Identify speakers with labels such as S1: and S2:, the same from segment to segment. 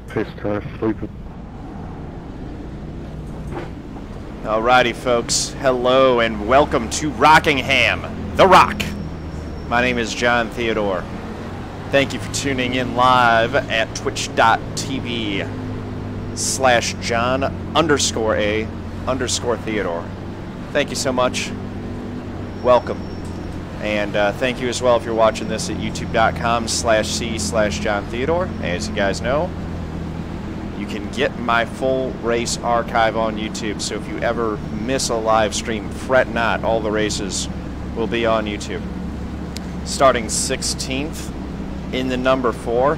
S1: Pace car, sleeping.
S2: Alrighty, folks. Hello and welcome to Rockingham, The Rock. My name is John Theodore. Thank you for tuning in live at twitch.tv/John_A_Theodore. Thank you so much. Welcome. And thank you as well if you're watching this at youtube.com/C/John Theodore. As you guys know, you can get my full race archive on YouTube, so if you ever miss a live stream, fret not. All the races will be on YouTube. Starting 16th in the number 4.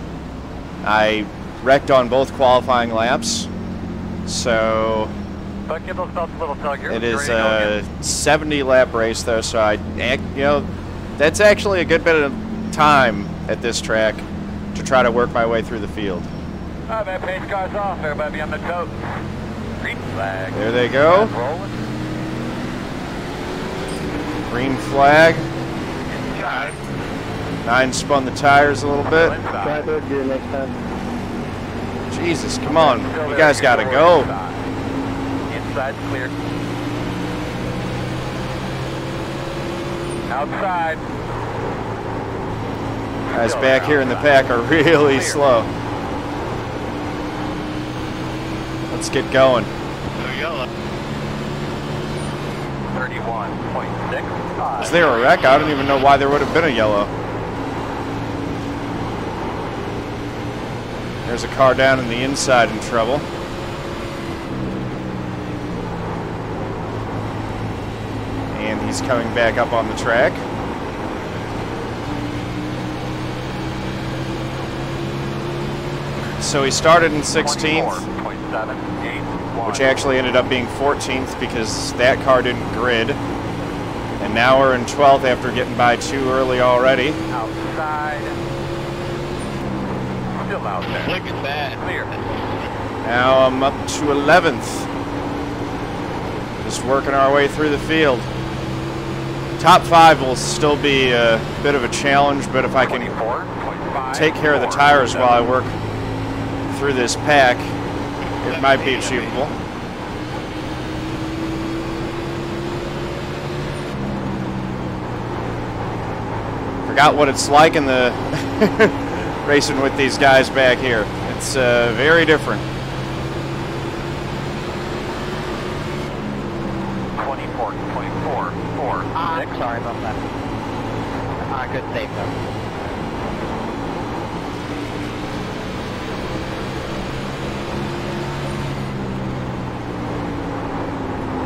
S2: I wrecked on both qualifying laps, so it is a 70-lap race, though, so that's actually a good bit of time at this track to try to work my way through the field.
S3: Oh, that pace car's off. Everybody on the tote. Green flag.
S2: There they go. Green flag. 9 spun the tires a little bit. Jesus, come on. You guys got to go.
S3: Inside clear. Outside.
S2: Guys back here in the pack are really slow. Let's get going.
S3: Yellow. 31.65.
S2: Is there a wreck? I don't even know why there would have been a yellow. There's a car down in the inside in trouble. And he's coming back up on the track. So he started in 16th. Which actually ended up being 14th because that car didn't grid. And now we're in 12th after getting by too early already.
S3: Outside. Still out there. Look at that. Clear.
S2: Now I'm up to 11th. Just working our way through the field. Top 5 will still be a bit of a challenge, but if I can take care of the tires while I work through this pack, it might be achievable. Forgot what it's like in the racing with these guys back here. It's very different.
S3: 24.44.
S4: Sorry about that. Good save though.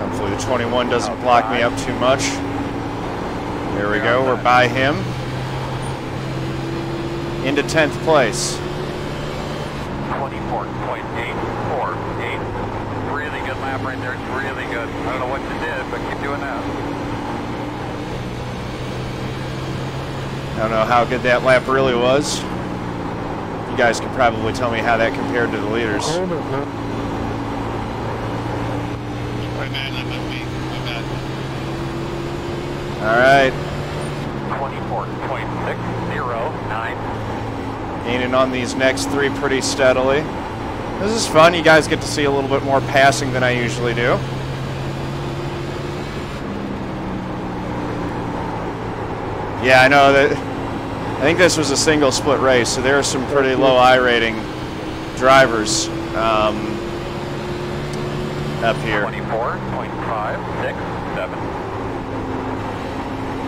S2: Hopefully the 21 doesn't block me up too much. There we go, we're by him. Into 10th place.
S3: 24.848. Really good lap right there, it's really good. I don't know what you did, but keep doing that.
S2: I don't know how good that lap really was. You guys could probably tell me how that compared to the leaders. All right.
S3: 24.609.
S2: Gaining on these next 3 pretty steadily. This is fun. You guys get to see a little bit more passing than I usually do. Yeah, I know that. I think this was a single split race, so there are some pretty low I-rating drivers up here.
S3: 24.567.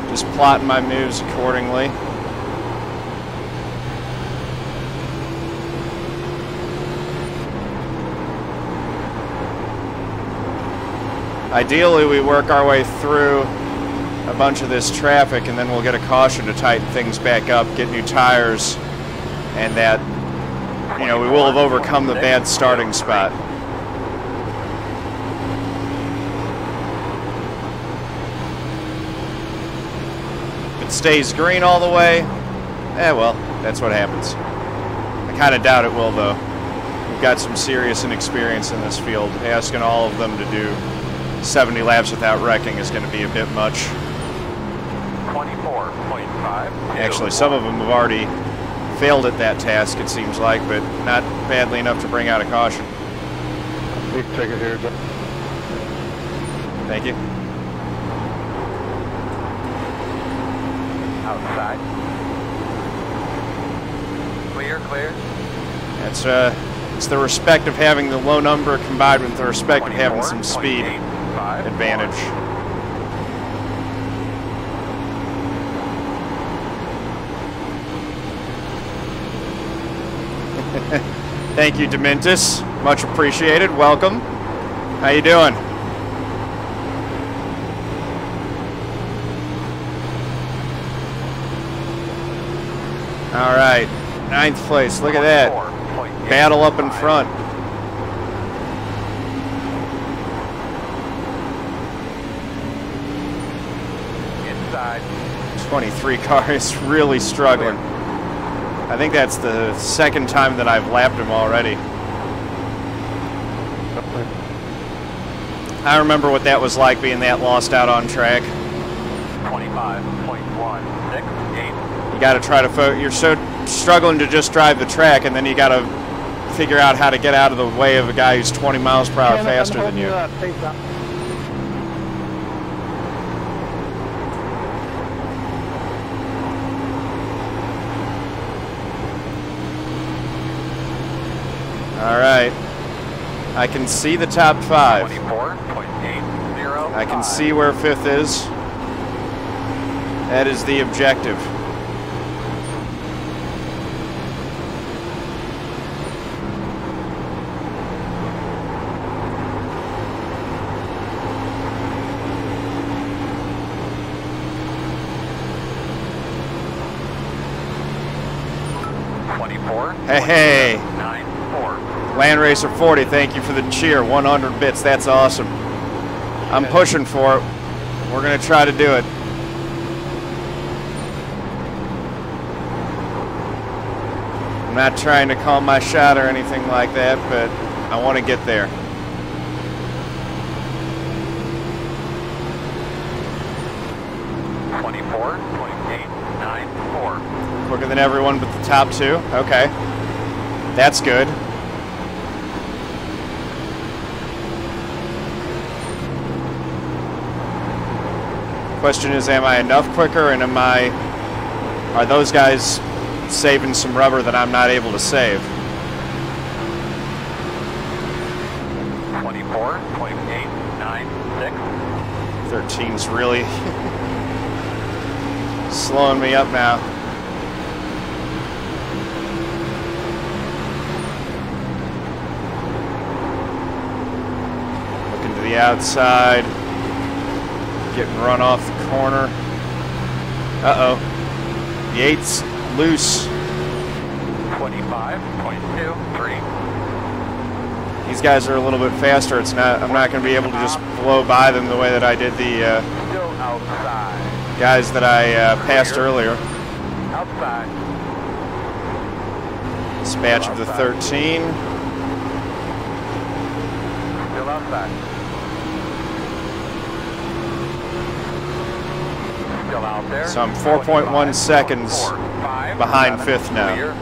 S2: Just plotting my moves accordingly. Ideally, we work our way through a bunch of this traffic and then we'll get a caution to tighten things back up, get new tires, and that, we will have overcome the bad starting spot. If it stays green all the way, well, that's what happens. I kind of doubt it will, though. We've got some serious inexperience in this field. Asking all of them to do 70 laps without wrecking is going to be a bit much.
S3: 24.5.
S2: Actually, some of them have already failed at that task, it seems like, but not badly enough to bring out a caution.
S1: Big trigger here, but
S2: Thank you.
S3: Outside. Clear, clear.
S2: That's it's the respect of having the low number combined with the respect of having some speed advantage. Thank you, Dementis. Much appreciated. Welcome. How you doing? All right, 9th place. Look at that. Battle up in front.
S3: Inside.
S2: 23 car is really struggling. I think that's the second time that I've lapped him already. I remember what that was like being that lost out on track.
S3: 25.168.
S2: You got to try to focus. You're so struggling to just drive the track, and then you got to figure out how to get out of the way of a guy who's 20 miles per hour faster than you. All right. I can see the top 5.
S3: 24.80.
S2: I can see where 5th is. That is the objective. Hey, Land Racer 40, thank you for the cheer. 100 bits, that's awesome. I'm pushing for it. We're going to try to do it. I'm not trying to call my shot or anything like that, but I want to get there. Quicker than everyone but the top 2. Okay. That's good. Question is, am I enough quicker, and are those guys saving some rubber that I'm not able to save?
S3: 24.896.
S2: 13's really slowing me up now. Looking to the outside. Getting run off the corner. Uh-oh. The 8's loose.
S3: 25.23.
S2: These guys are a little bit faster. I'm not going to be able to just blow by them the way that I did the
S3: Still outside.
S2: guys that I passed earlier.
S3: Outside.
S2: Dispatch of the 13.
S3: Still outside. Still out there.
S2: So I'm 4.1 seconds behind 5th now.
S3: Clear.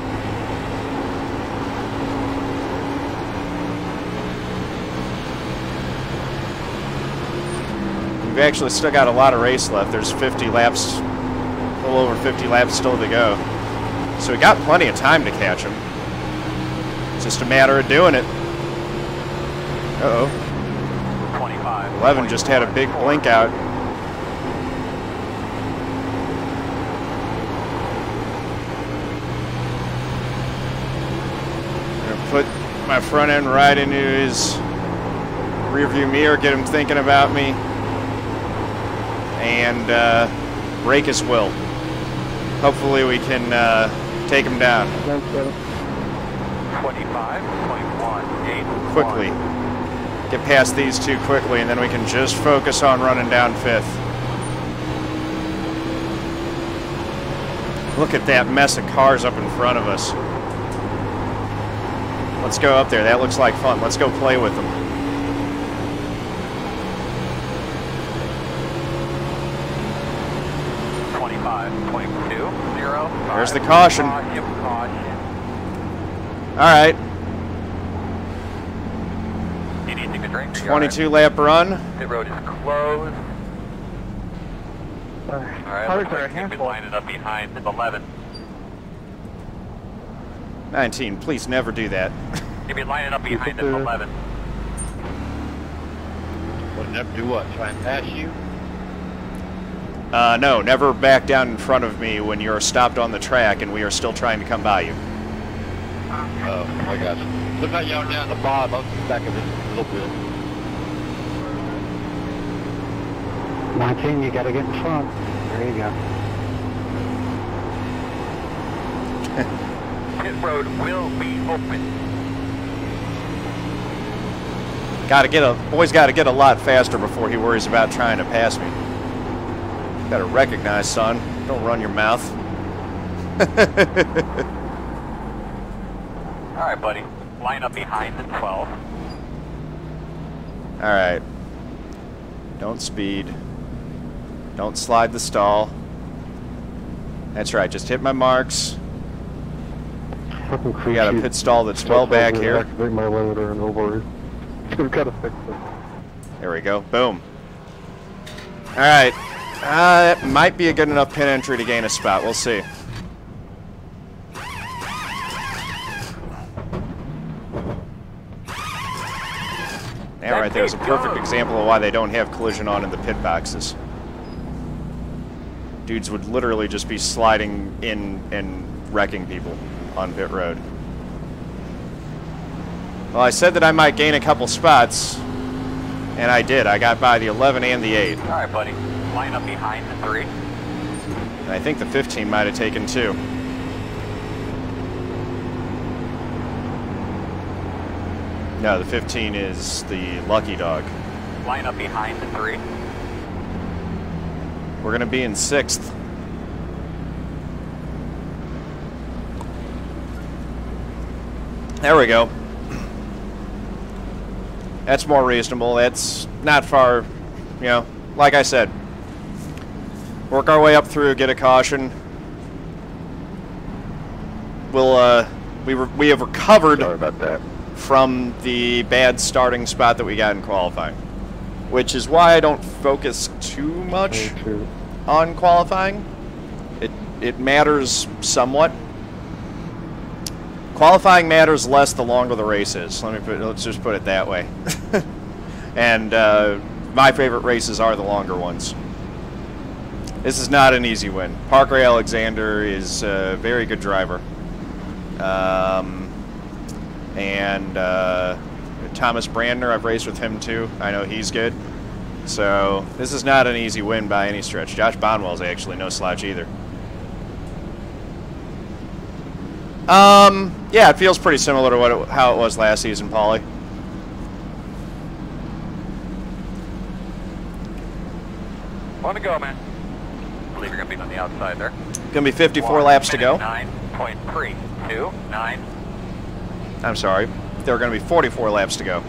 S2: We've actually still got a lot of race left. There's 50 laps, a little over 50 laps still to go. So we got plenty of time to catch him. It's just a matter of doing it. Uh-oh.
S3: 25.
S2: 11 just had a big blink out. Put my front end right into his rearview mirror, get him thinking about me, and break his will. Hopefully we can take him down.
S3: 25.18.
S2: Quickly. Get past these two quickly, and then we can just focus on running down 5th. Look at that mess of cars up in front of us. Let's go up there. That looks like fun. Let's go play with them.
S3: go.
S2: There's the caution.
S3: Caution.
S2: All right.
S3: You need to take a drink.
S2: 22 lap run.
S3: The road is closed. All right,
S1: Cars
S3: looks
S1: are a
S3: like you've been
S1: handful.
S3: lining up behind 11.
S2: 19, please never do that.
S3: You've been lining up behind 11.
S5: Would never do what? Try and pass you?
S2: No, never back down in front of me when you're stopped on the track and we are still trying to come by you.
S5: Oh, I got you. Look how y'all down the bottom. I'll get back of this a little bit.
S1: 19, you gotta get in front. There you go.
S3: Pit road will be open.
S2: Boy's got to get a lot faster before he worries about trying to pass me. Got to recognize, son. Don't run your mouth.
S3: All right, buddy. Line up behind the 12.
S2: All right. Don't speed. Don't slide the stall. That's right. Just hit my marks. We got a pit stall that's well back here.
S1: Activate my limiter and over. We've got to fix it.
S2: There we go. Boom. All right. That might be a good enough pit entry to gain a spot. We'll see. Yeah, right there's a perfect example of why they don't have collision on in the pit boxes. Dudes would literally just be sliding in and wrecking people on pit road. Well, I said that I might gain a couple spots, and I did. I got by the 11 and the 8.
S3: All right, buddy. Line up behind the 3.
S2: And I think the 15 might have taken 2. No, the 15 is the lucky dog.
S3: Line up behind the 3.
S2: We're going to be in 6th. There we go. That's more reasonable. That's not far, you know, like I said. Work our way up through, get a caution. We'll, we have recovered
S1: Sorry about that.
S2: from the bad starting spot that we got in qualifying, which is why I don't focus too much on qualifying. It matters somewhat. Qualifying matters less the longer the race is. Let's just put it that way. And my favorite races are the longer ones. This is not an easy win. Parker Alexander is a very good driver. And Thomas Brandner, I've raced with him too. I know he's good. So this is not an easy win by any stretch. Josh Bonwell's actually no slouch either. Yeah, it feels pretty similar to how it was last season, Paulie.
S3: Want to go, man. I believe you're going to be on the outside there.
S2: Gonna be 54 laps to go.
S3: 9.329.
S2: I'm sorry. There are gonna be 44 laps to go.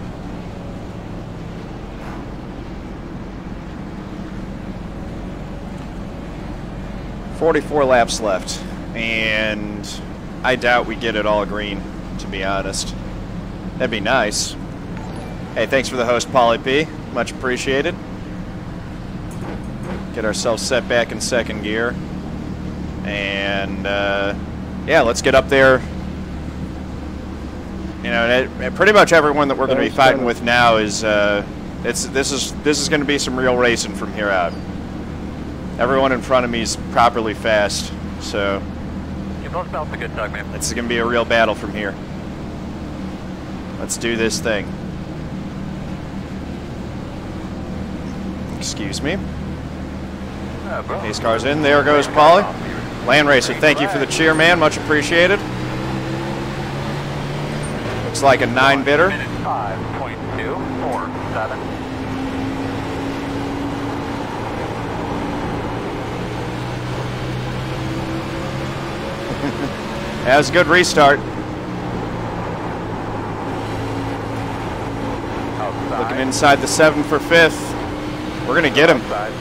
S2: $44 laps left, and I doubt we get it all green, to be honest. That'd be nice. Hey, thanks for the host, Paulie P. Much appreciated. Get ourselves set back in second gear. And, yeah, let's get up there. You know, pretty much everyone that we're going to be fighting with now is, this is going to be some real racing from here out. Everyone in front of me is properly fast, so
S3: Give those belts a good tug, man.
S2: it's going to be a real battle from here. Let's do this thing. Excuse me. Pace car's in. There goes Paulie. Land Racer, thank you for the cheer, man. Much appreciated. Looks like a 9-bitter.
S3: 5.247.
S2: That was a good restart.
S3: Outside.
S2: Looking inside the 7 for 5th. We're going to get him.
S3: Outside.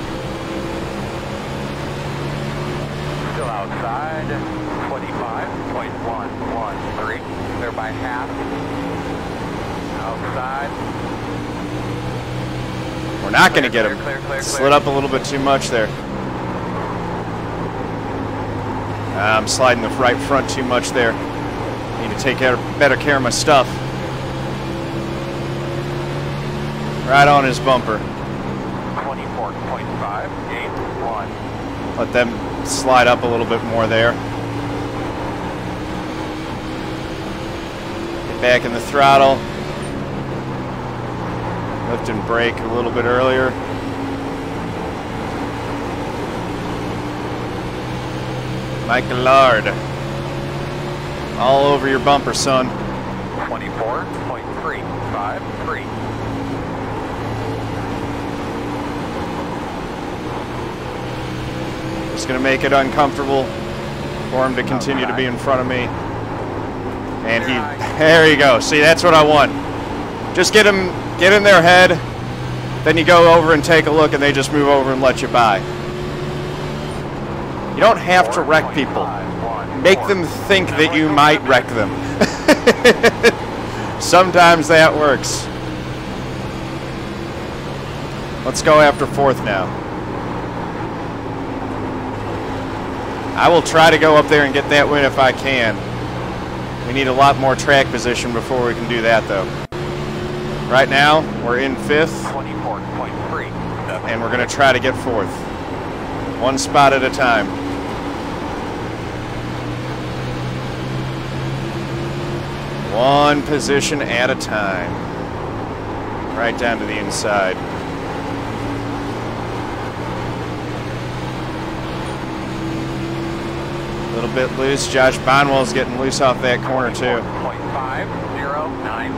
S3: Still Outside, 25.113. Clear by half. Outside.
S2: We're not going to get him.
S3: Clear.
S2: Slid up a little bit too much there. I'm sliding the right front too much there. Need to take better care of my stuff. Right on his bumper.
S3: 24.581.
S2: Let them slide up a little bit more there. Get back in the throttle. Lift and brake a little bit earlier. Mike Gallard. All over your bumper, son.
S3: 24.353.
S2: Just going to make it uncomfortable for him to continue to be in front of me. And there you go. See, that's what I want. Just get in their head, then you go over and take a look and they just move over and let you by. You don't have to wreck people. Make them think that you might wreck them. Sometimes that works. Let's go after fourth now. I will try to go up there and get that win if I can. We need a lot more track position before we can do that, though. Right now, we're in fifth,
S3: 24.3.
S2: and we're going to try to get fourth. One spot at a time. One position at a time. Right down to the inside. A little bit loose. Josh Bonwell's getting loose off that corner, too.
S3: 0.509.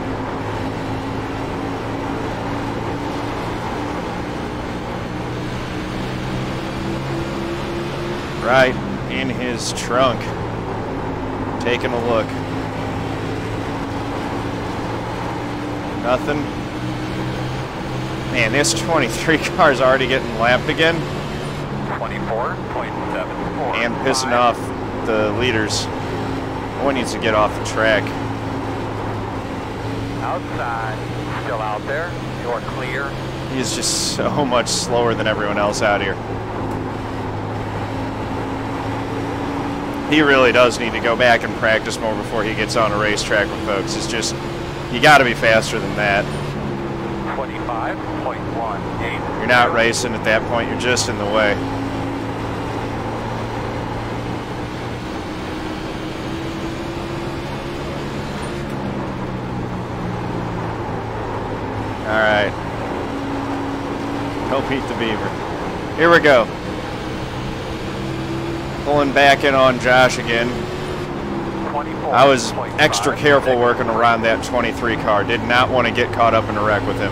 S2: Right in his trunk. Taking a look. Nothing. Man, this 23 car is already getting lapped again.
S3: 24.74.
S2: And pissing off the leaders. One needs to get off the track.
S3: Outside. Still out there. You're clear.
S2: He's just so much slower than everyone else out here. He really does need to go back and practice more before he gets on a racetrack with folks. It's just, you got to be faster than that.
S3: 25.18.
S2: You're not racing at that point, you're just in the way. All right. Go Pete the Beaver. Here we go. Pulling back in on Josh again. I was extra careful working around that 23 car. Did not want to get caught up in a wreck with him.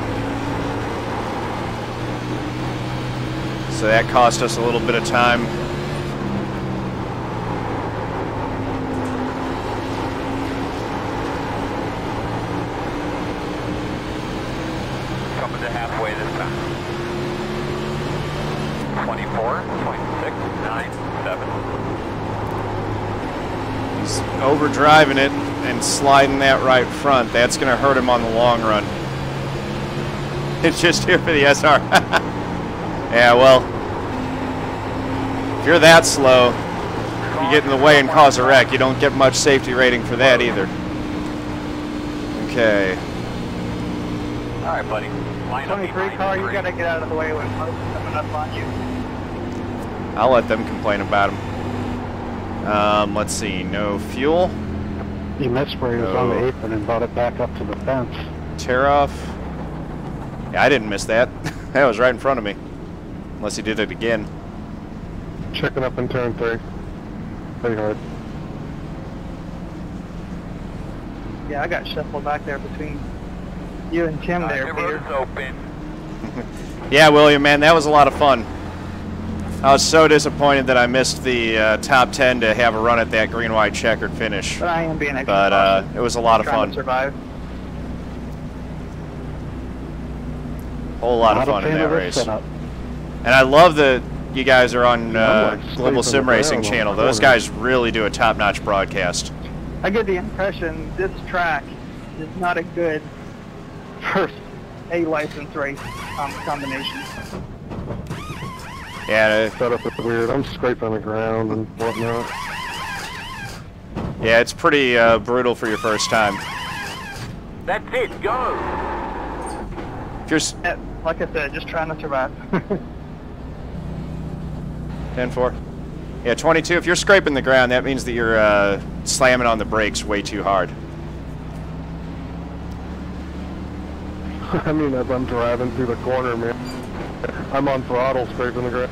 S2: So that cost us a little bit of time.
S3: Coming to halfway this time. 24.697.
S2: He's overdriving it and sliding that right front. That's going to hurt him on the long run. It's just here for the SR. Yeah, well, if you're that slow, you get in the way and cause a wreck. You don't get much safety rating for that either. Okay.
S3: All right, buddy. Line up
S4: 23 car, you gotta get out of the way when most coming up on you.
S2: I'll let them complain about him. Let's see, no fuel.
S1: He missed where he was on the apron and brought it back up to the fence.
S2: Tear off. Yeah, I didn't miss that. That was right in front of me. Unless he did it again.
S1: Check it up in turn 3. Pretty hard.
S4: Yeah, I got shuffled back there between you and Tim there, Peter.
S3: Open.
S2: Yeah, William, man, that was a lot of fun. I was so disappointed that I missed the top 10 to have a run at that green-white checkered finish.
S4: But I am being extra
S2: But
S4: cautious,
S2: it was a lot of
S4: trying
S2: fun.
S4: to survive.
S2: Whole lot of
S1: Not a
S2: fun in
S1: fan
S2: that
S1: of this
S2: race.
S1: setup.
S2: And I love the you guys are on
S1: like
S2: Global
S1: sleeping
S2: Sim Racing
S1: around on
S2: channel.
S1: the
S2: Those
S1: corner.
S2: guys really do a top-notch broadcast.
S4: I get the impression this track is not a good first A license race combination.
S2: Yeah,
S1: Setup is weird. I'm scraping the ground and whatnot.
S2: yeah, it's pretty brutal for your first time.
S3: That's it, go!
S2: If you're
S4: Yeah, like I said, just trying to survive.
S2: 10-4. Yeah, 22. If you're scraping the ground, that means that you're slamming on the brakes way too hard.
S1: I mean, as I'm driving through the corner, man, I'm on throttle scraping the ground.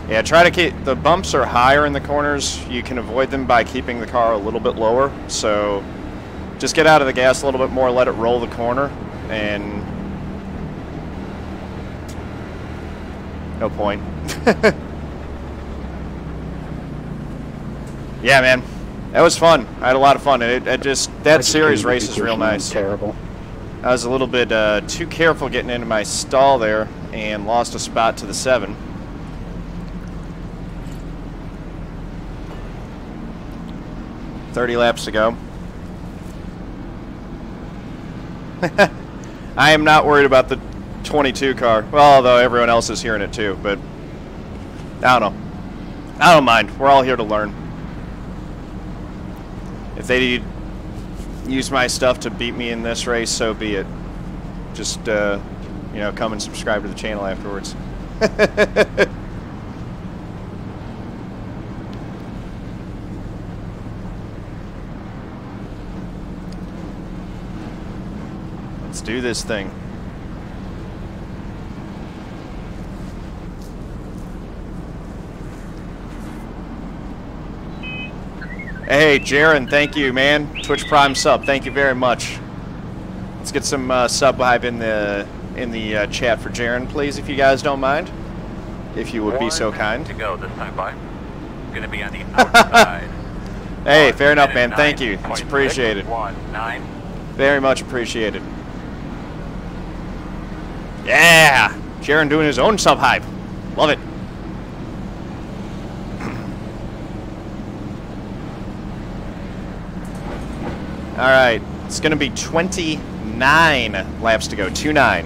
S2: Yeah, try to keep the bumps are higher in the corners. You can avoid them by keeping the car a little bit lower. So just get out of the gas a little bit more, let it roll the corner, and no point. Yeah, man, that was fun. I had a lot of fun. It just that series race is real nice.
S1: Terrible.
S2: I was a little bit too careful getting into my stall there and lost a spot to the 7. .30 laps to go. I am not worried about the 22 car. Well, although everyone else is hearing it too, but I don't know. I don't mind. We're all here to learn. If they use my stuff to beat me in this race, so be it. Just, you know, come and subscribe to the channel afterwards. Let's do this thing. Hey, Jaron, thank you, man. Twitch Prime sub, thank you very much. Let's get some sub hype in the chat for Jaron, please, if you guys don't mind. If you would be so kind.
S3: To go this time by. Going to be on the outside.
S2: Hey, fair enough, man. Thank you. It's appreciated.
S3: 1:9.
S2: Very much appreciated. Yeah! Jaron doing his own sub hype. Love it. All right, it's going to be 29 laps to go. 2-9.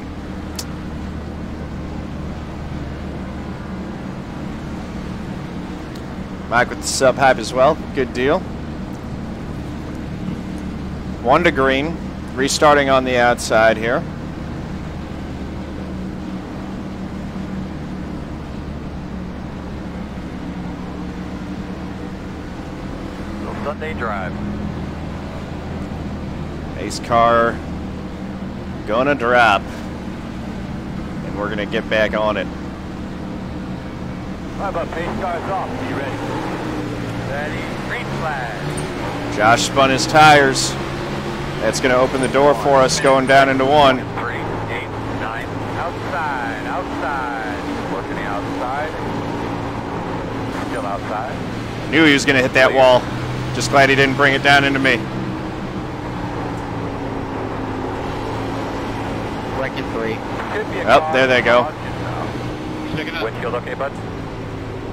S2: Mike with the sub hype as well. Good deal. 1 to green. Restarting on the outside here.
S3: Little Sunday drive.
S2: Ace car gonna drop, and we're gonna get back on it.
S3: How about pace cars off? Are you ready? Ready. Green flag.
S2: Josh spun his tires. That's gonna open the door for us going down into 1.
S3: 3, 8, 9. Outside. Outside. Working the outside. Still outside.
S2: Knew he was gonna hit that wall. Just glad he didn't bring it down into me.
S5: Bracket 3.
S3: Could be a
S2: Oh,
S3: car
S2: there they go.
S3: Windshield okay, bud?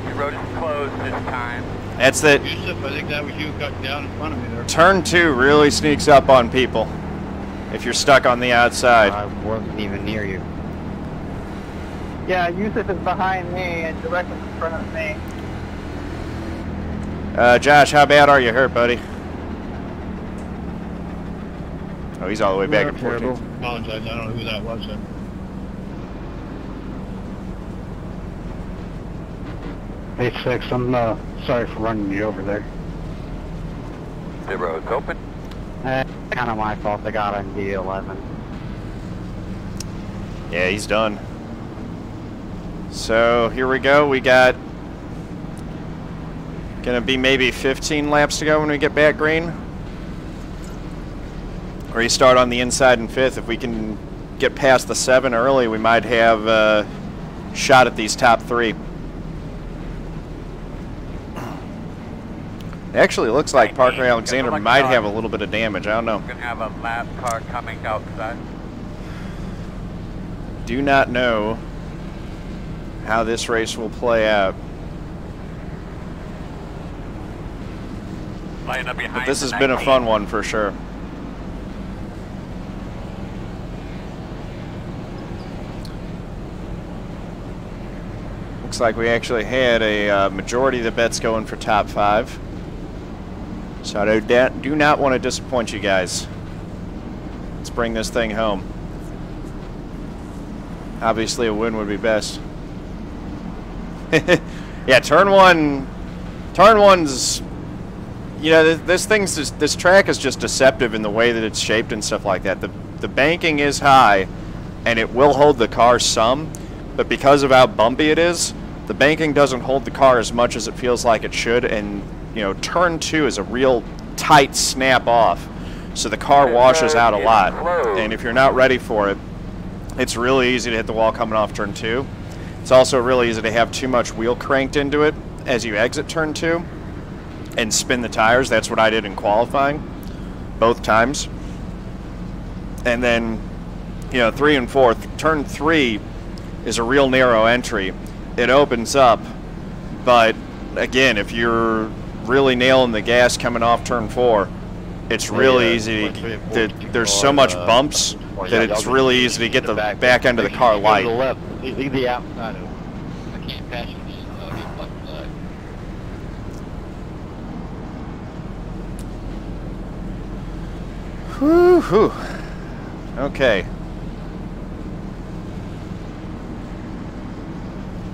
S3: Your road is closed this time.
S2: That's it.
S5: Yusuf, I think that was you cutting down in front of me there.
S2: Turn 2 really sneaks up on people if you're stuck on the outside.
S5: I wasn't even near you.
S4: Yeah, Yusuf is behind me and directly in front of me.
S2: Josh, how bad are you hurt, buddy? Oh, he's all the way back at 14.
S5: Apologize, I don't know who that was.
S1: 8-6, I'm sorry for running you over there.
S3: The road's open.
S5: Kind of my fault, I got on D11.
S2: Yeah, he's done. So here we go. We got gonna be maybe 15 laps to go when we get back green. Restart on the inside in 5th. If we can get past the 7 early, we might have a shot at these top 3. It actually looks like Parker Alexander might have a little bit of damage. I don't know.
S3: We're going to have a lap car coming outside.
S2: do not know how this race will play out. But this has been a fun one for sure. Looks like we actually had a majority of the bets going for top 5. So I do not want to disappoint you guys. Let's bring this thing home. Obviously a win would be best. Yeah, turn one's, you know, this track is just deceptive in the way that it's shaped and stuff like that. The banking is high and it will hold the car some, but because of how bumpy it is, the banking doesn't hold the car as much as it feels like it should, and you know, turn 2 is a real tight snap off, so the car washes out a lot, and if you're not ready for it, it's really easy to hit the wall coming off turn 2. It's also really easy to have too much wheel cranked into it as you exit turn 2 and spin the tires. That's what I did in qualifying both times. And then, you know, 3 and 4, turn 3 is a real narrow entry. It opens up, but again, if you're really nailing the gas coming off turn 4, it's really easy. There's so much bumps that it's really easy to get the back end of the car light.
S5: Leave the outside open. I can't pass you.
S2: Whew. Okay.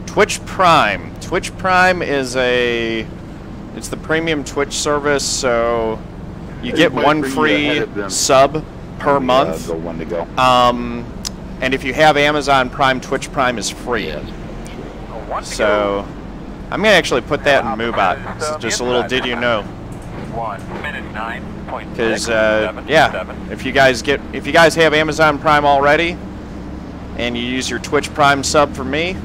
S2: Twitch Prime. Twitch Prime is it's the premium Twitch service, so you get one free sub per month. And if you have Amazon Prime, Twitch Prime is free. So I'm gonna actually put that in MooBot. So just a little did you know?
S3: 1 minute 9.6.
S2: Because yeah, if you guys have Amazon Prime already, and you use your Twitch Prime sub for me,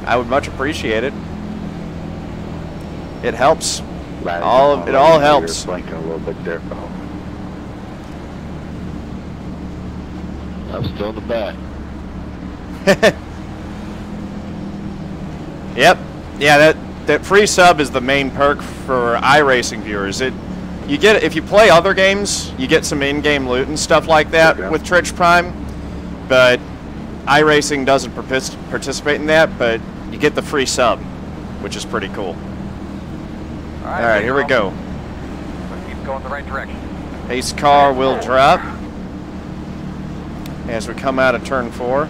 S2: I would much appreciate it. It helps. It all helps.
S5: Blinking a little bit there, pal. I'm still in the back.
S2: Yep. Yeah, that free sub is the main perk for iRacing viewers. You get, if you play other games, you get some in-game loot and stuff like that with Twitch Prime, but iRacing doesn't participate in that, but you get the free sub, which is pretty cool. All right, here we go.
S3: Keep going the right direction.
S2: Pace car will drop as we come out of turn 4.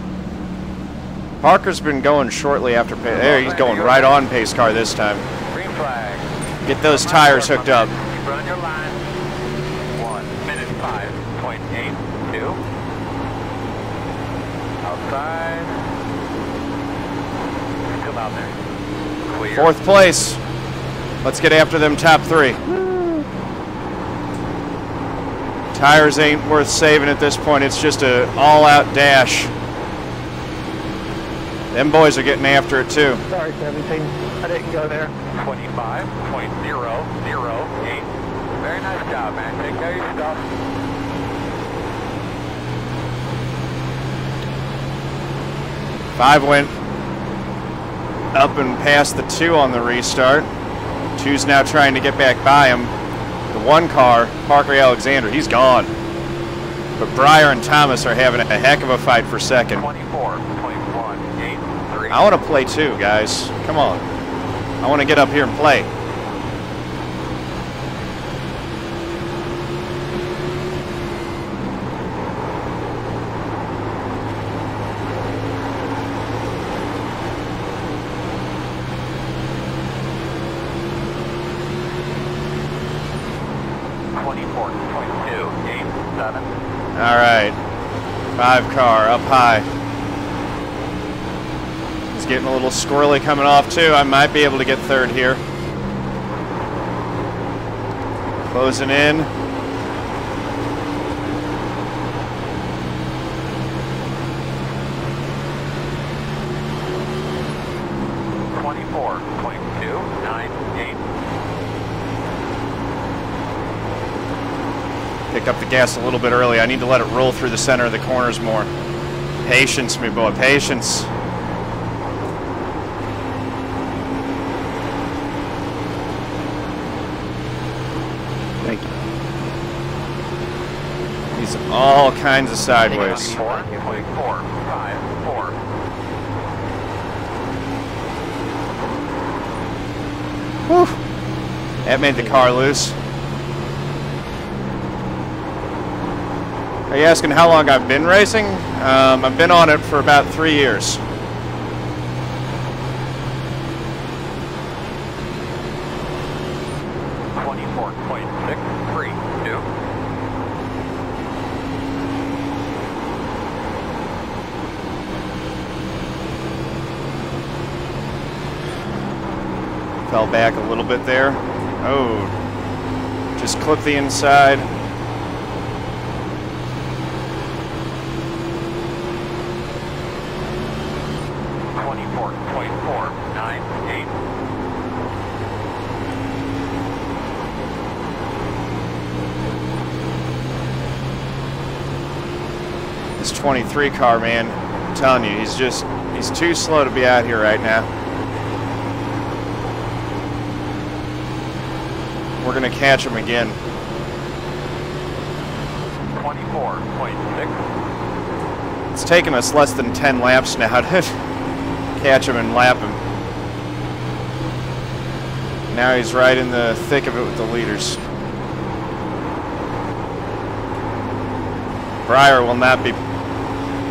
S2: Parker's been going shortly after pace. There, he's going right on pace car this time.
S3: Green flag.
S2: Get those tires hooked up.
S3: Keep running your line. 1 minute 5.82. Outside. Come out there. Clear.
S2: 4th place. Let's get after them top 3. Tires ain't worth saving at this point. It's just an all-out dash. Them boys are getting after it too.
S4: Sorry, 17. I didn't go there.
S3: 25.008. Very nice job, man. Take care of your stuff.
S2: Five went up and past the 2 on the restart. 2's now trying to get back by him. The 1 car, Parker Alexander, he's gone. But Briar and Thomas are having a heck of a fight for second.
S3: 24.183.
S2: I want to play too, guys. Come on. I want to get up here and play. All right, 5 car up high. It's getting a little squirrely coming off too. I might be able to get 3rd here. Closing in. Picked up the gas a little bit early. I need to let it roll through the center of the corners more. Patience, me boy, patience.
S5: Thank you.
S2: He's all kinds of sideways.
S3: 4.454.
S2: Whew. That made the car loose. Are you asking how long I've been racing? I've been on it for about 3 years. Fell back a little bit there. Oh, just clip the inside. This 23 car, man, I'm telling you, he's too slow to be out here right now. We're gonna catch him again.
S3: 24.6.
S2: It's taken us less than 10 laps now to catch him and lap him. Now he's right in the thick of it with the leaders. Briar will not be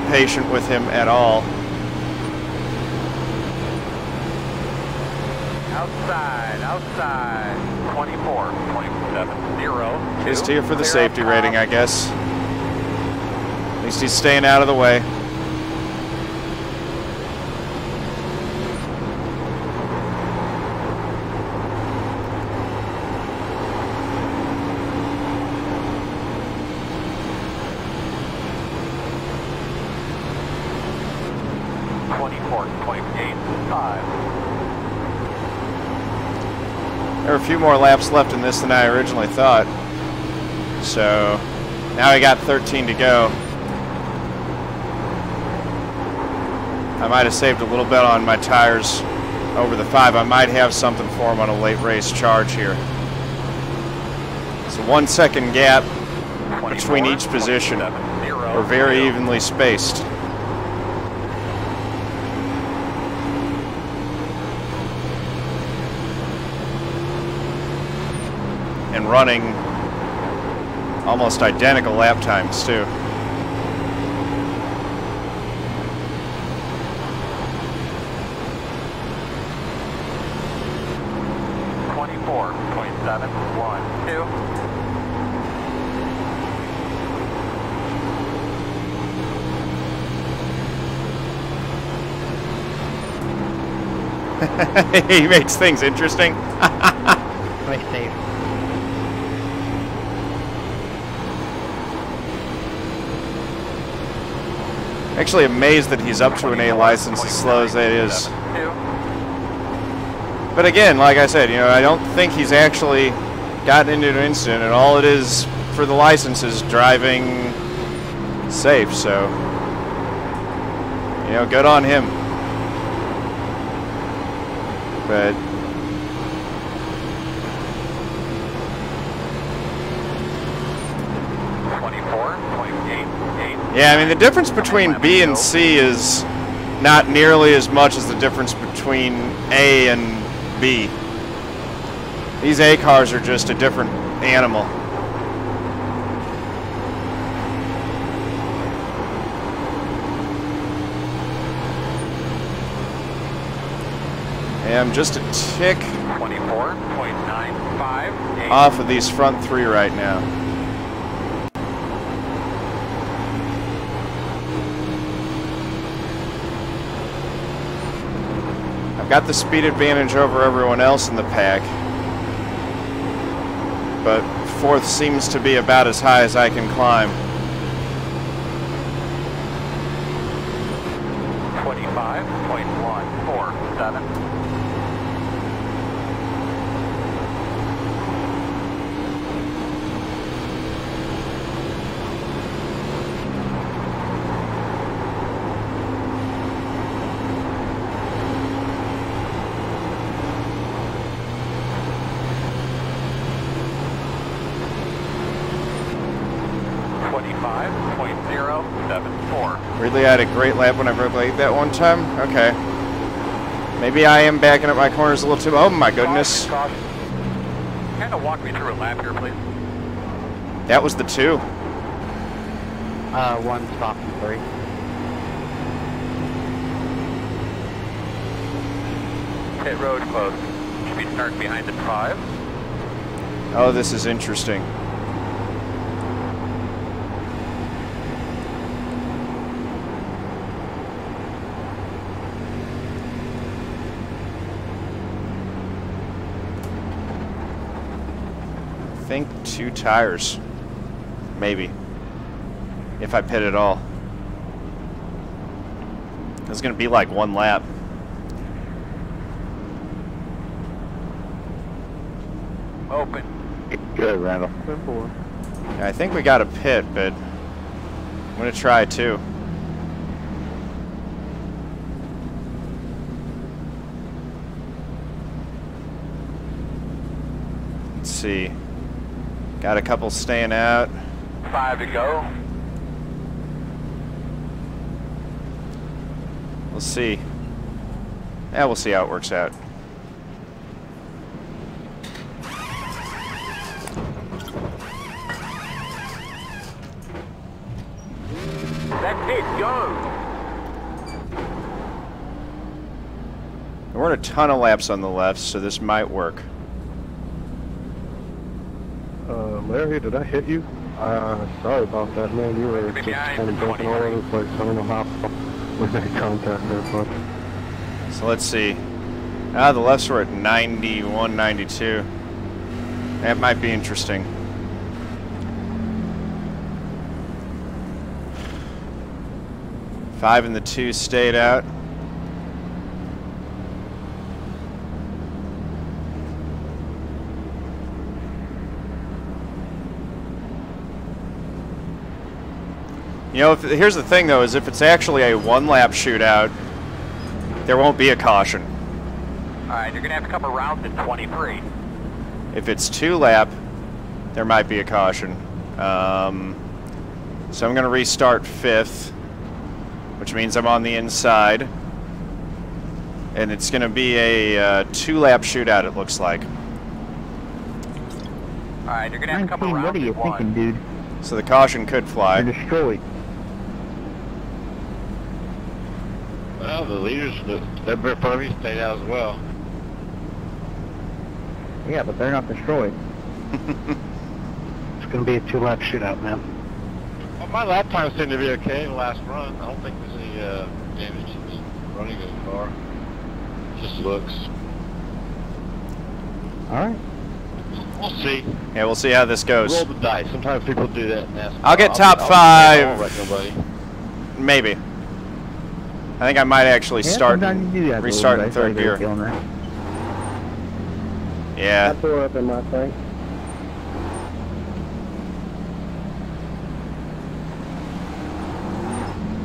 S2: patient with him at all.
S3: Outside. 24.70.
S2: Just here for the safety rating, I guess. At least he's staying out of the way. There are a few more laps left in this than I originally thought. So now I got 13 to go. I might have saved a little bit on my tires over the 5. I might have something for him on a late race charge here. It's a 1 second gap between each position. We're very evenly spaced. And running almost identical lap times too. He makes things interesting.
S5: Play safe.
S2: Actually amazed that he's up to an A license as slow as that is. But again, like I said, you know, I don't think he's actually gotten into an incident, and all it is for the license is driving safe, so, you know, good on him. But yeah, I mean, the difference between B and C is not nearly as much as the difference between A and B. These A cars are just a different animal. And I'm just a tick
S3: 24.95
S2: off of these front 3 right now. Got the speed advantage over everyone else in the pack, but 4th seems to be about as high as I can climb.
S3: 25.147. 074.
S2: Weirdly, I had a great lap when I broke late that one time. Okay. Maybe I am backing up my corners a little too. Oh my goodness.
S3: Kind of walk me through a lap here, please.
S2: That was the 2.
S6: 1 stop and 3.
S3: Pit road close. Should be start behind the 5.
S2: Oh, this is interesting. I think 2 tires. Maybe. If I pit at all. It's going to be like 1 lap.
S3: Open.
S5: Good, Randall.
S2: Yeah, I think we got a pit, but I'm going to try too. Let's see. Got a couple staying out.
S3: 5 to go.
S2: We'll see. Yeah, we'll see how it works out.
S3: That's it, go!
S2: There weren't a ton of laps on the left, so this might work.
S1: Larry, did I hit you? Sorry about that, man. You were just kind of broken all over the place. I don't know how we made contact there, but...
S2: So let's see. The lefts were at 91, 92. That might be interesting. Five and the 2 stayed out. You know, here's the thing though, is if it's actually a 1-lap shootout, there won't be a caution.
S3: Alright, you're going to have to come around to 23.
S2: If it's 2-lap, there might be a caution. So I'm going to restart 5th, which means I'm on the inside. And it's going to be a 2-lap shootout, it looks like.
S3: Alright, you're going to have to come around
S6: what are you
S3: to 1.
S6: thinking, dude?
S2: So the caution could fly.
S6: You're destroyed.
S5: Well, the leaders that were in front of me stayed out as well.
S6: Yeah, but they're not destroyed.
S1: It's going to be a 2-lap shootout, man.
S5: Well, my lap time seemed to be okay in the last run. I don't think there's any damage in running as far. Just looks.
S6: Alright.
S5: We'll see.
S2: Yeah, we'll see how this goes.
S5: Roll the dice. Sometimes people do that in NASCAR.
S2: I'll get top 5.
S5: I won't wreck nobody.
S2: Maybe. I think I might actually start
S6: sometimes you do that
S2: restart in
S6: little bit,
S2: 3rd gear.
S6: feeling that.
S2: Yeah.
S1: I tore up in my thing.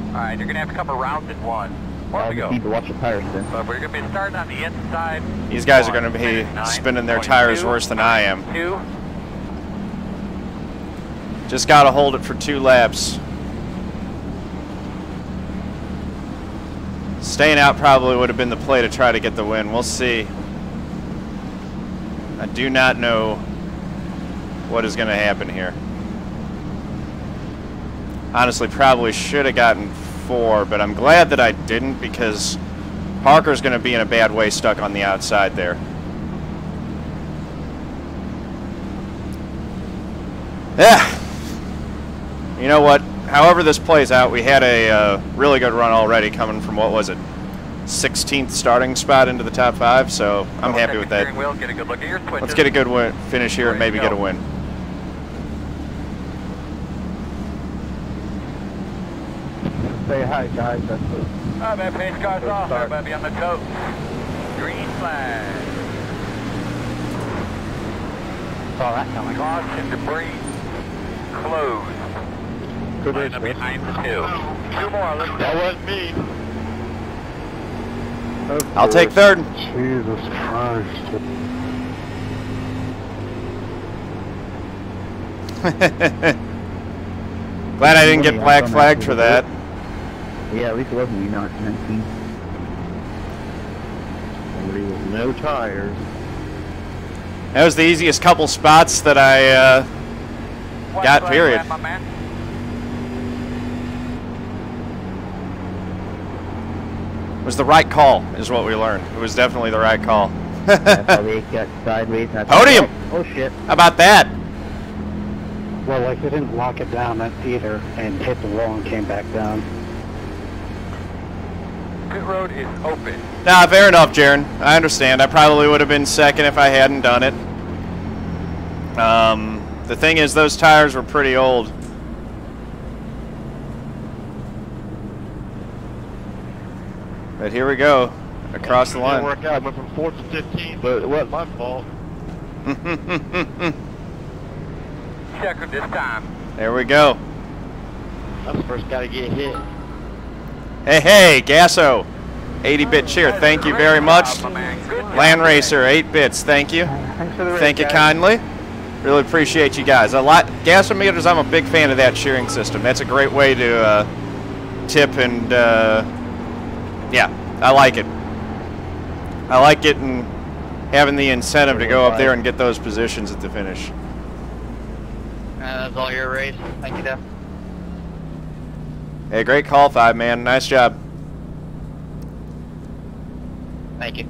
S3: Alright, you're going to have to come around at 1. 1
S6: I'll
S3: to
S6: just
S3: go.
S6: need to watch the tires then.
S3: But we're going to be starting on the inside.
S2: These guys are going to be spinning their tires worse than I am.
S3: 2.
S2: Just got to hold it for 2 laps. Staying out probably would have been the play to try to get the win. We'll see. I do not know what is going to happen here. Honestly, probably should have gotten 4, but I'm glad that I didn't because Parker's going to be in a bad way stuck on the outside there. Yeah. You know what? However this plays out, we had a really good run already coming from, what was it, 16th starting spot into the top 5, so I'm happy with that.
S3: Get a good look at your switches.
S2: Let's get a good finish here and maybe get a win.
S1: Say hi, guys. That's it.
S3: Alright, man, pace car's off.
S1: start.
S3: Everybody on the coat. Green flag.
S6: Saw that coming.
S3: Caution debris. Closed.
S1: Good
S3: Line
S1: race,
S3: up
S1: man.
S3: behind the 2. 2 more, let's
S5: That
S3: go.
S5: wasn't me.
S2: I'll take 3rd.
S1: Jesus Christ.
S2: Glad I didn't get black flagged for that.
S6: Yeah, at least it wasn't you not 19.
S1: Somebody with no tires.
S2: That was the easiest couple spots that I got, period.
S3: My man.
S2: It was the right call, is what we learned. It was definitely the right call.
S6: That's how they got sideways. And I
S2: Podium!
S6: thought, oh shit.
S2: How about that?
S7: Well, like they didn't lock it down either and hit the wall and came back down.
S3: Pit road is open.
S2: Nah, fair enough, Jaron. I understand. I probably would have been second if I hadn't done it. The thing is, those tires were pretty old. But here we go, across the line.
S5: Didn't work out. I went from 4th to 15th, but it wasn't my fault.
S3: Checker this time.
S2: There we go.
S5: I'm the first guy to get hit.
S2: Hey, hey, Gasso, 80-bit cheer. Thank you very much. Land Racer, 8 bits. Thank you.
S4: Thanks for the race,
S2: Thank you
S4: guys.
S2: kindly. Really appreciate you guys. Gasometers, I'm a big fan of that cheering system. That's a great way to tip and, yeah, I like it. I like getting, having the incentive to go up there and get those positions at the finish.
S4: That's all your race. Thank you, Def.
S2: Hey, great call, 5 man. Nice job.
S4: Thank you.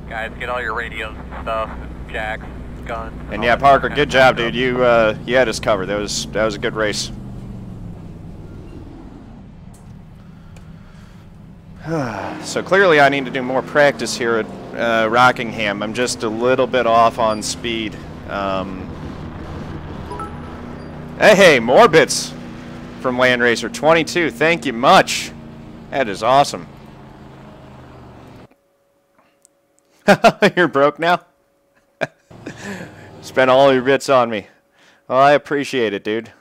S3: Guys, get all your radios and stuff, and jacks, guns.
S2: And yeah, Parker, good job, dude. You had us covered. That was a good race. So clearly, I need to do more practice here at Rockingham. I'm just a little bit off on speed. Hey, more bits from Land Racer 22. Thank you much. That is awesome. You're broke now? Spent all your bits on me. Well, I appreciate it, dude.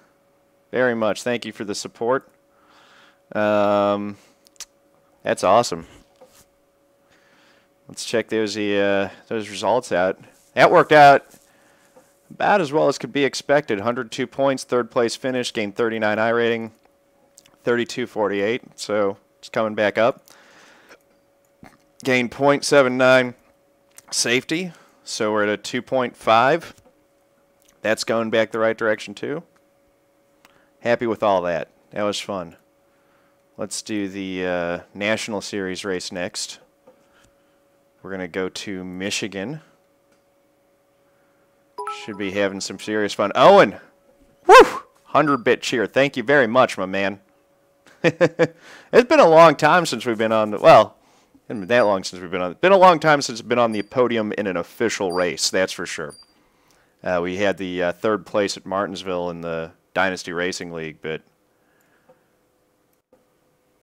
S2: Very much. Thank you for the support. That's awesome. Let's check those results out. That worked out about as well as could be expected. 102 points, 3rd place finish, gained 39 iRating, 32.48. So it's coming back up. Gained 0.79 safety, so we're at a 2.5. That's going back the right direction too. Happy with all that. That was fun. Let's do the National Series race next. We're going to go to Michigan. Should be having some serious fun. Owen! Woo! 100-bit cheer. Thank you very much, my man. It's been a long time since we've been on the... Well, it hasn't been that long since we've been on... It's been a long time since we've been on the podium in an official race, that's for sure. We had the 3rd place at Martinsville in the Dynasty Racing League, but